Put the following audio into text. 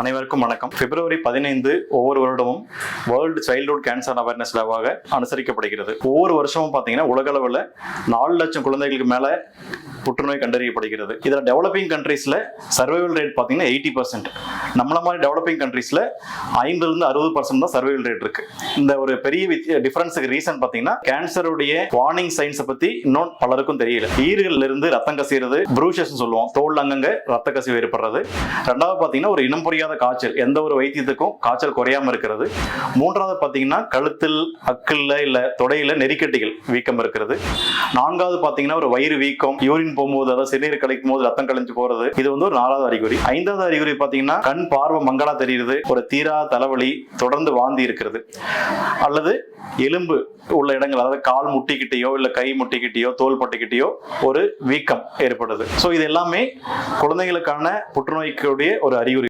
அனைவருக்கும் வணக்கம். பிப்ரவரி 15 ஒவ்வொரு வருடமும் வேர்ல்டு சைல்ட்ஹுட் கேன்சர் அவேர்னஸ் டேவாக அனுசரிக்கப்படுகிறது. ஒவ்வொரு வருஷமும் பார்த்தீங்கன்னா உலக அளவில் 4 லட்சம் குழந்தைகளுக்கு மேல புற்றுநோய் கண்டறியப்படுகிறது. இதில் டெவலப்பிங் கண்ட்ரீஸ்ல சர்வைவல் ரேட் பார்த்தீங்கன்னா 80%. நம்மள மாதிரி டெவலப்பிங் கண்ட்ரீஸ்ல 50-60% தான் சர்வைவல் ரேட் இருக்கு. இந்த ஒரு பெரிய டிஃபரன்ஸுக்கு ரீசன் பார்த்தீங்கன்னா கேன்சருடைய வார்னிங் சைன்ஸை பத்தி இன்னும் பலருக்கும் தெரியல. ஈறுகள்ல இருந்து ரத்தம் கசிறது, ப்ரூஷஸ் சொல்லுவோம், தோல் அங்கங்க ரத்த கசிவு ஏற்படுறது. ரெண்டாவது பார்த்தீங்கன்னா ஒரு இனம் புரியாத காய்ச்சல், எந்த ஒரு வைத்தியத்துக்கும் காய்ச்சல் குறையாம இருக்கிறது. மூன்றாவது பார்த்தீங்கன்னா கழுத்தில், அக்கில்ல இல்ல தொடையில நெறிக்கட்டிகள் வீக்கம் இருக்கிறது. நான்காவது பார்த்தீங்கன்னா ஒரு வயிறு வீக்கம், யூரின் போகும்போது, அதாவது சிறுநீர் கழிக்கும் போது ரத்தம் கழிஞ்சு போறது, இது வந்து ஒரு 4வது அறிகுறி. 5வது அறிகுறி பார்த்தீங்கன்னா கண் பார்வை மங்களா தெரியுது, ஒரு தீரா தலைவலி, தொடர்ந்து வாந்தி இருக்கிறது, அல்லது எலும்பு உள்ள இடங்கள், அதாவது கால் முட்டிக்கிட்டேயோ இல்ல கை முட்டிக்கிட்டேயோ தோல் பட்டுக்கிட்டேயோ ஒரு வீக்கம் ஏற்படுது. ஸோ இது எல்லாமே குழந்தைகளுக்கான புற்றுநோய்க்குடைய ஒரு அறிகுறி.